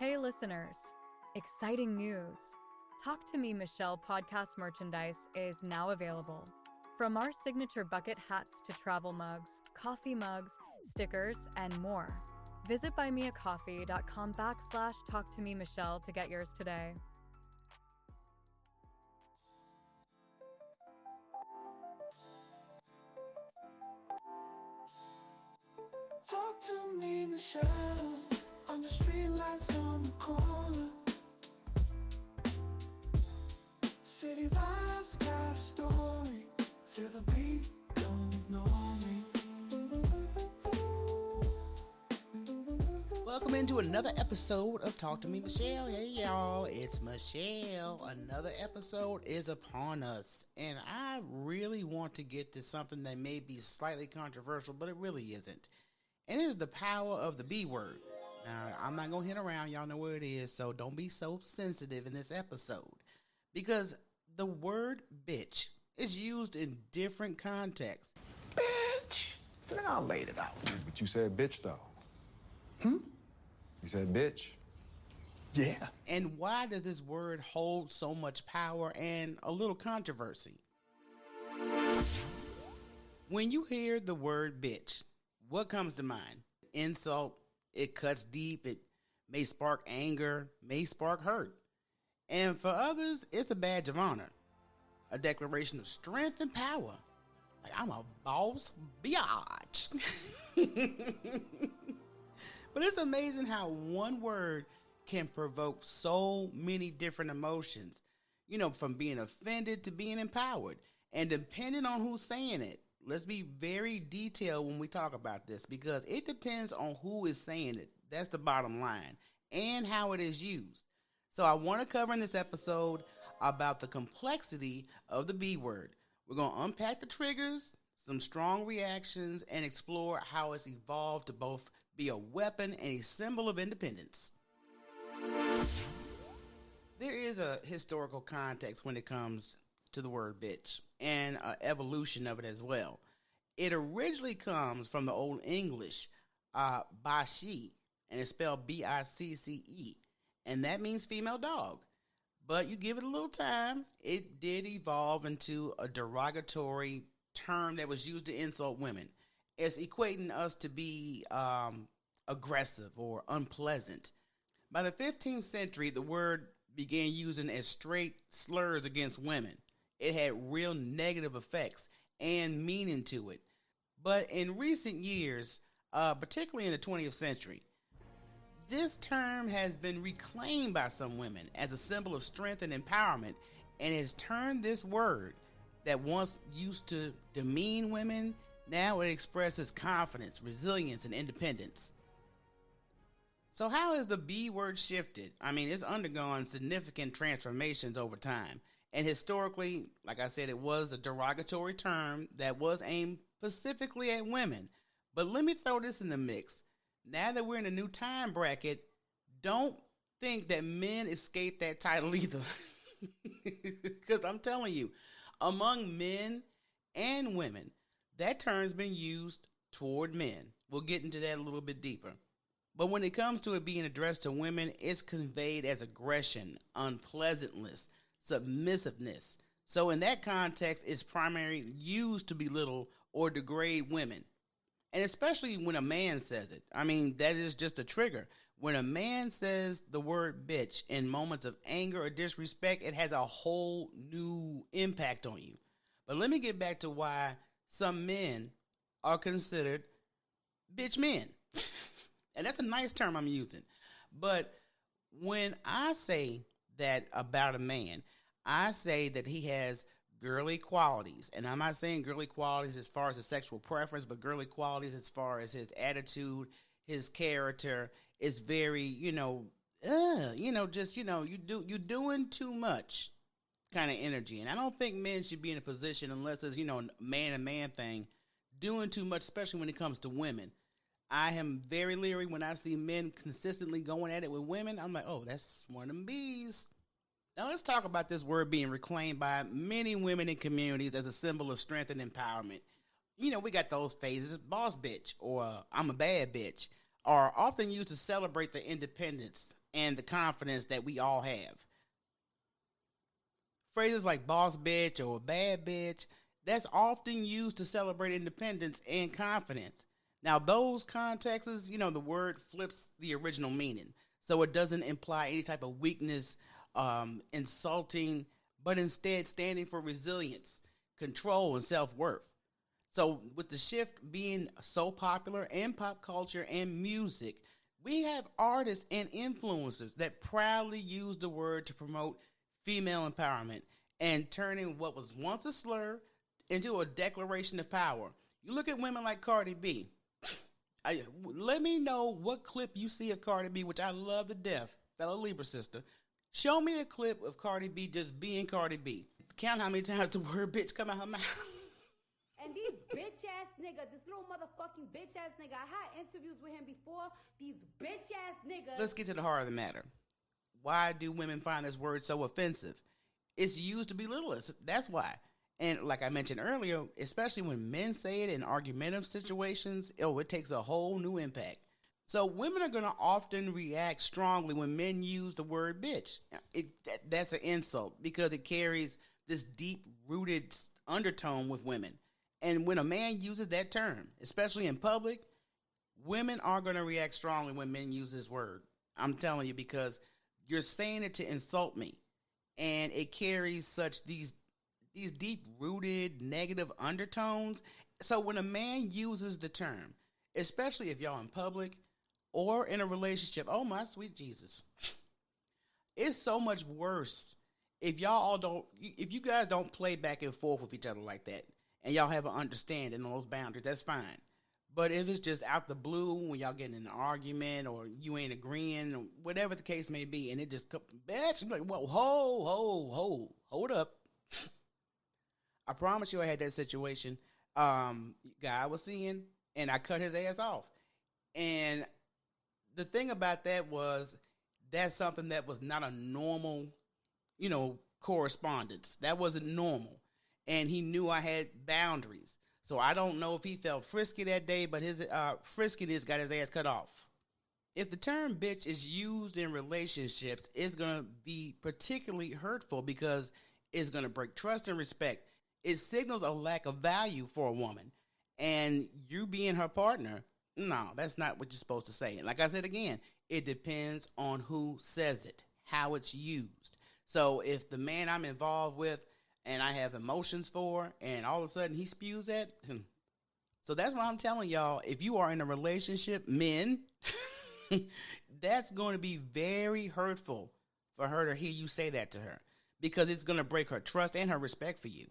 Hey listeners, exciting news. Talk to Me Michele podcast merchandise is now available. From our signature bucket hats to travel mugs, coffee mugs, stickers, and more. Visit buymeacoffee.com/talktomemichele to get yours today. Talk to me, Michelle. On the street lights on the corner. City vibes got a story. Feel the beat, don't ignore me. Welcome into another episode of Talk to Me Michele. Hey y'all, it's Michele. Another episode is upon us. And I really want to get to something that may be slightly controversial, but it really isn't. And it is the power of the B word. Now, I'm not going to hit around. Y'all know where it is. So don't be so sensitive in this episode. Because the word bitch is used in different contexts. Bitch! Then I laid it out. But you said bitch, though. You said bitch. Yeah. And why does this word hold so much power and a little controversy? When you hear the word bitch, what comes to mind? Insult. It cuts deep. It may spark anger, may spark hurt. And for others, it's a badge of honor, a declaration of strength and power. Like, I'm a boss biatch. But it's amazing how one word can provoke so many different emotions, from being offended to being empowered. And depending on who's saying it, let's be very detailed when we talk about this, because it depends on who is saying it. That's the bottom line, and how it is used. So I want to cover in this episode about the complexity of the B word. We're going to unpack the triggers, some strong reactions, and explore how it's evolved to both be a weapon and a symbol of independence. There is a historical context when it comes to the word bitch, and an evolution of it as well. It originally comes from the Old English, bashi, and it's spelled B-I-C-C-E, and that means female dog. But you give it a little time, it did evolve into a derogatory term that was used to insult women. It's equating us to be aggressive or unpleasant. By the 15th century, the word began using as straight slurs against women. It had real negative effects and meaning to it. But in recent years, particularly in the 20th century, this term has been reclaimed by some women as a symbol of strength and empowerment, and has turned this word that once used to demean women, now it expresses confidence, resilience, and independence. So how has the B word shifted? I mean, it's undergone significant transformations over time. And historically, like I said, it was a derogatory term that was aimed specifically at women. But let me throw this in the mix. Now that we're in a new time bracket, don't think that men escape that title either. Because I'm telling you, among men and women, that term's been used toward men. We'll get into that a little bit deeper. But when it comes to it being addressed to women, it's conveyed as aggression, unpleasantness, submissiveness. So in that context, it's primarily used to belittle or degrade women. And especially when a man says it. I mean, that is just a trigger. When a man says the word bitch in moments of anger or disrespect, it has a whole new impact on you. But let me get back to why some men are considered bitch men. And that's a nice term I'm using. But when I say that about a man, I say that he has girly qualities. And I'm not saying girly qualities as far as his sexual preference, but girly qualities as far as his attitude, his character is very, you doing too much kind of energy. And I don't think men should be in a position, unless it's, man and man thing, doing too much, especially when it comes to women. I am very leery when I see men consistently going at it with women. I'm like, oh, that's one of them bees. Now let's talk about this word being reclaimed by many women in communities as a symbol of strength and empowerment. We got those phases, boss bitch or I'm a bad bitch, are often used to celebrate the independence and the confidence that we all have. Phrases like boss bitch or bad bitch, that's often used to celebrate independence and confidence. Now, those contexts, the word flips the original meaning. So it doesn't imply any type of weakness, insulting, but instead standing for resilience, control, and self-worth. So with the shift being so popular in pop culture and music, we have artists and influencers that proudly use the word to promote female empowerment and turning what was once a slur into a declaration of power. You look at women like Cardi B. Let me know what clip you see of Cardi B, which I love to death, fellow Libra sister. Show me a clip of Cardi B just being Cardi B. Count how many times the word bitch come out her mouth. And these bitch ass niggas, this little motherfucking bitch ass nigga, I had interviews with him before. These bitch ass niggas. Let's get to the heart of the matter. Why do women find this word so offensive? It's used to belittle us. That's why. And like I mentioned earlier, especially when men say it in argumentative situations, it takes a whole new impact. So women are going to often react strongly when men use the word bitch. That's an insult because it carries this deep-rooted undertone with women. And when a man uses that term, especially in public, women are going to react strongly when men use this word. I'm telling you, because you're saying it to insult me. And it carries these deep-rooted negative undertones. So when a man uses the term, especially if y'all in public or in a relationship, oh my sweet Jesus, it's so much worse if if you guys don't play back and forth with each other like that, and y'all have an understanding on those boundaries. That's fine. But if it's just out the blue when y'all getting in an argument or you ain't agreeing or whatever the case may be, and it just comes back, you're like, whoa, hold up. I promise you I had that situation. Guy I was seeing, and I cut his ass off. And the thing about that was that's something that was not a normal, correspondence. That wasn't normal. And he knew I had boundaries. So I don't know if he felt frisky that day, but his friskiness got his ass cut off. If the term bitch is used in relationships, it's going to be particularly hurtful because it's going to break trust and respect. It signals a lack of value for a woman. And you being her partner, no, that's not what you're supposed to say. And like I said again, it depends on who says it, how it's used. So if the man I'm involved with and I have emotions for, and all of a sudden he spews that. So that's why I'm telling y'all, if you are in a relationship, men, that's going to be very hurtful for her to hear you say that to her because it's going to break her trust and her respect for you.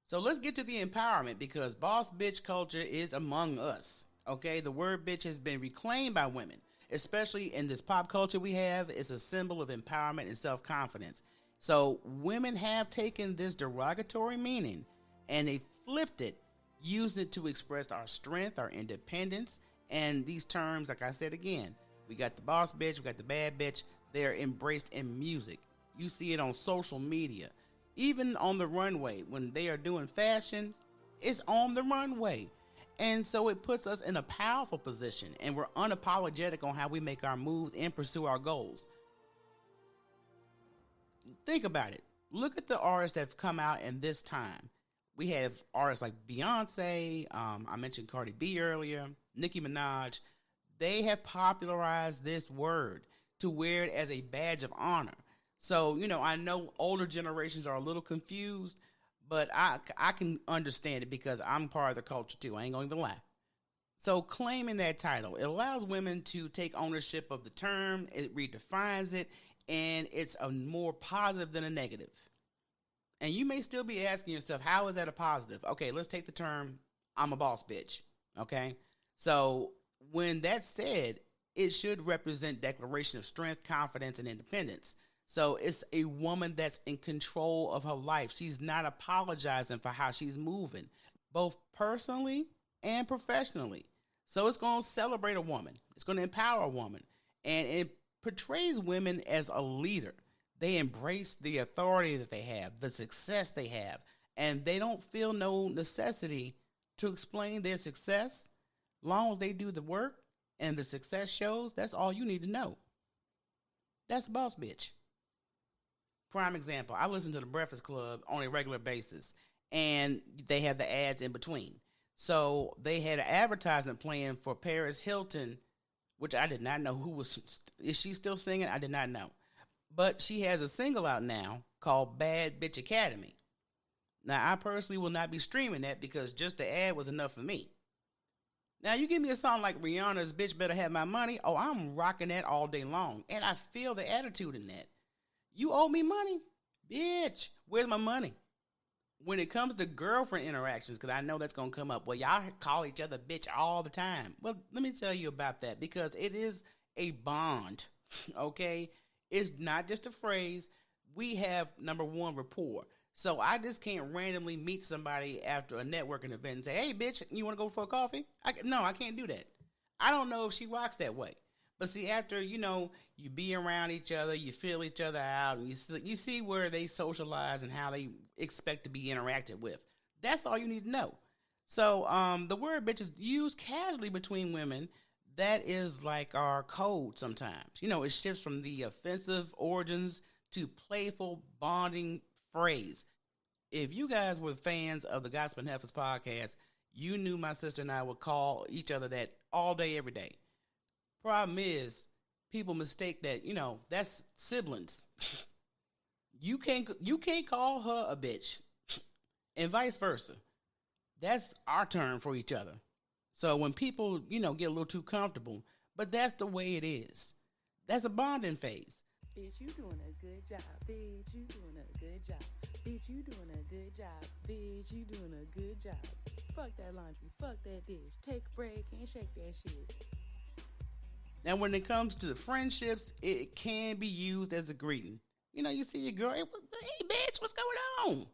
So let's get to the empowerment because boss bitch culture is among us. Okay, the word bitch has been reclaimed by women, especially in this pop culture we have. It's a symbol of empowerment and self-confidence. So women have taken this derogatory meaning and they flipped it, using it to express our strength, our independence, and these terms, like I said again, we got the boss bitch, we got the bad bitch, they're embraced in music. You see it on social media, even on the runway. When they are doing fashion, it's on the runway. And so it puts us in a powerful position and we're unapologetic on how we make our moves and pursue our goals. Think about it. Look at the artists that have come out in this time. We have artists like Beyonce, I mentioned Cardi B earlier, Nicki Minaj. They have popularized this word to wear it as a badge of honor. So, I know older generations are a little confused, but I can understand it because I'm part of the culture too. I ain't going to lie. So claiming that title, it allows women to take ownership of the term. It redefines it. And it's a more positive than a negative. And you may still be asking yourself, how is that a positive? Okay, let's take the term, I'm a boss bitch. Okay? So when that's said, it should represent declaration of strength, confidence, and independence. So it's a woman that's in control of her life. She's not apologizing for how she's moving, both personally and professionally. So it's going to celebrate a woman. It's going to empower a woman. And it portrays women as a leader. They embrace the authority that they have, the success they have, and they don't feel no necessity to explain their success. Long as they do the work and the success shows, that's all you need to know. That's a boss bitch. Prime example, I listen to the Breakfast Club on a regular basis, and they have the ads in between. So they had an advertisement playing for Paris Hilton, which I did not know who was. Is she still singing? I did not know. But she has a single out now called Bad Bitch Academy. Now, I personally will not be streaming that because just the ad was enough for me. Now, you give me a song like Rihanna's Bitch Better Have My Money. Oh, I'm rocking that all day long. And I feel the attitude in that. You owe me money? Bitch, where's my money? When it comes to girlfriend interactions, because I know that's going to come up, well, y'all call each other bitch all the time. Well, let me tell you about that because it is a bond, okay? It's not just a phrase. We have, number one, rapport. So I just can't randomly meet somebody after a networking event and say, hey, bitch, you want to go for a coffee? No, I can't do that. I don't know if she rocks that way. But see, after, you be around each other, you feel each other out, and you see where they socialize and how they expect to be interacted with. That's all you need to know. So the word bitch is used casually between women. That is like our code sometimes. It shifts from the offensive origins to playful bonding phrase. If you guys were fans of the Gospel and Heifers podcast, you knew my sister and I would call each other that all day, every day. Problem is, people mistake that, that's siblings. You can't call her a bitch, and vice versa. That's our term for each other. So when people, get a little too comfortable, but that's the way it is. That's a bonding phase. Bitch, you doing a good job. Bitch, you doing a good job. Bitch, you doing a good job. Bitch, you doing a good job. Fuck that laundry. Fuck that dish. Take a break and shake that shit. Now, when it comes to the friendships, it can be used as a greeting. You see your girl, hey, bitch, what's going on?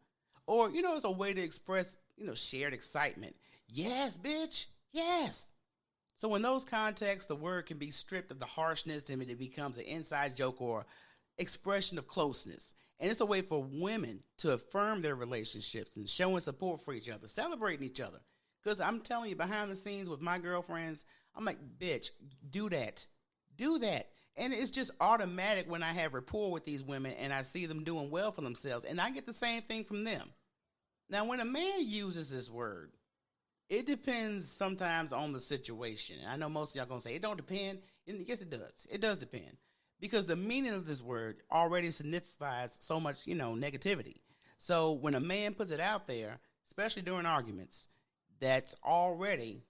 Or, it's a way to express, shared excitement. Yes, bitch, yes. So in those contexts, the word can be stripped of the harshness and it becomes an inside joke or expression of closeness. And it's a way for women to affirm their relationships and showing support for each other, celebrating each other. Because I'm telling you, behind the scenes with my girlfriends, I'm like, bitch, do that. Do that. And it's just automatic when I have rapport with these women and I see them doing well for themselves. And I get the same thing from them. Now, when a man uses this word, it depends sometimes on the situation. I know most of y'all going to say, it don't depend. And yes, it does. It does depend. Because the meaning of this word already signifies so much, negativity. So when a man puts it out there, especially during arguments, that's already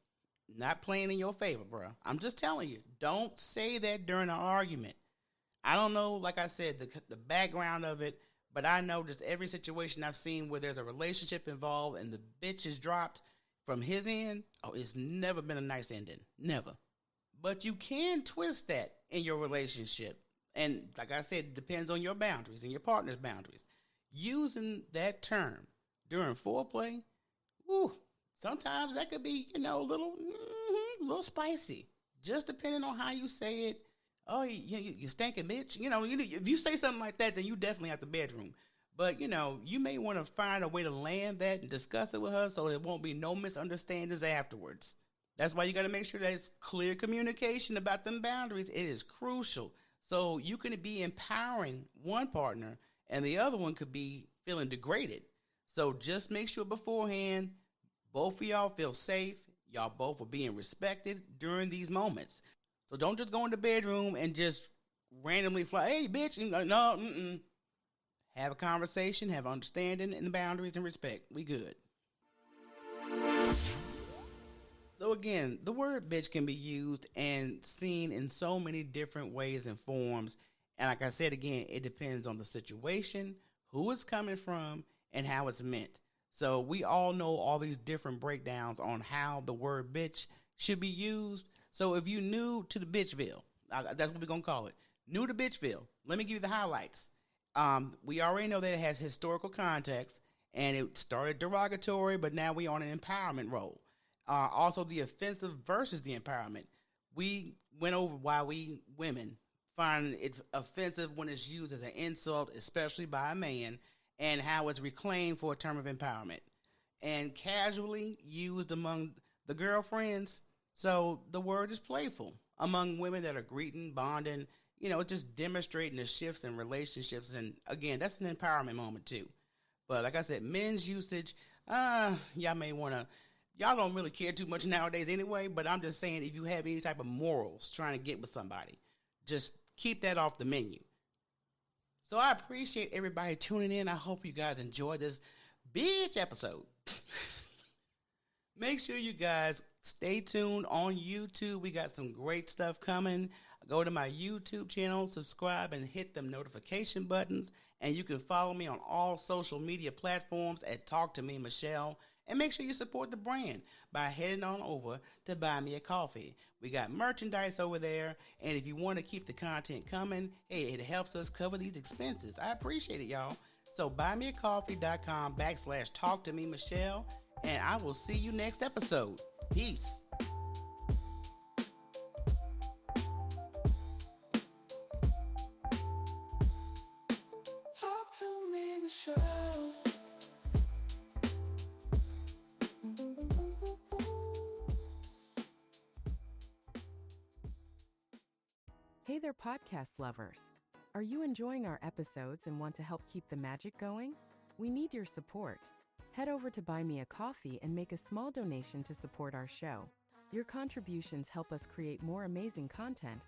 not playing in your favor, bro. I'm just telling you, don't say that during an argument. I don't know, like I said, the background of it, but I know just every situation I've seen where there's a relationship involved and the bitch is dropped from his end, it's never been a nice ending. Never. But you can twist that in your relationship. And like I said, it depends on your boundaries and your partner's boundaries. Using that term during foreplay, sometimes that could be, a little spicy. Just depending on how you say it. Oh, you stinking bitch. If you say something like that, then you definitely have the bedroom. But, you may want to find a way to land that and discuss it with her so there won't be no misunderstandings afterwards. That's why you got to make sure there's clear communication about them boundaries. It is crucial. So you can be empowering one partner and the other one could be feeling degraded. So just make sure beforehand, both of y'all feel safe. Y'all both are being respected during these moments. So don't just go in the bedroom and just randomly fly, hey, bitch. No. Have a conversation, have understanding and boundaries and respect. We good. So again, the word bitch can be used and seen in so many different ways and forms. And like I said, again, it depends on the situation, who it's coming from, and how it's meant. So we all know all these different breakdowns on how the word bitch should be used. So if you new to the Bitchville, that's what we're going to call it. New to Bitchville. Let me give you the highlights. We already know that it has historical context and it started derogatory, but now we're on an empowerment role. Also, the offensive versus the empowerment. We went over why we women find it offensive when it's used as an insult, especially by a man, and how it's reclaimed for a term of empowerment. And casually used among the girlfriends, so the word is playful. Among women that are greeting, bonding, just demonstrating the shifts in relationships. And again, that's an empowerment moment too. But like I said, men's usage, y'all may want to, y'all don't really care too much nowadays anyway, but I'm just saying if you have any type of morals trying to get with somebody, just keep that off the menu. So I appreciate everybody tuning in. I hope you guys enjoyed this bitch episode. Make sure you guys stay tuned on YouTube. We got some great stuff coming. Go to my YouTube channel, subscribe, and hit them notification buttons. And you can follow me on all social media platforms at Talk to Me Michele. And make sure you support the brand by heading on over to Buy Me a Coffee. We got merchandise over there. And if you want to keep the content coming, hey, it helps us cover these expenses. I appreciate it, y'all. So buymeacoffee.com/Talk to Me Michele. And I will see you next episode. Peace. Talk to me, Michele. Hey there, podcast lovers. Are you enjoying our episodes and want to help keep the magic going? We need your support. Head over to Buy Me a Coffee and make a small donation to support our show. Your contributions help us create more amazing content,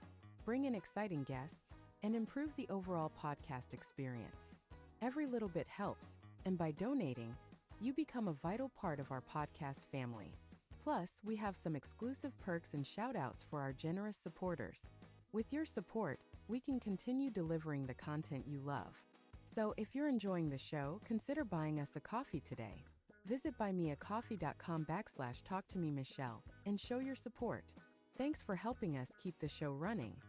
bring in exciting guests, and improve the overall podcast experience. Every little bit helps, and by donating, you become a vital part of our podcast family. Plus, we have some exclusive perks and shout-outs for our generous supporters. With your support, we can continue delivering the content you love. So if you're enjoying the show, consider buying us a coffee today. Visit buymeacoffee.com/Talk to Me Michele and show your support. Thanks for helping us keep the show running.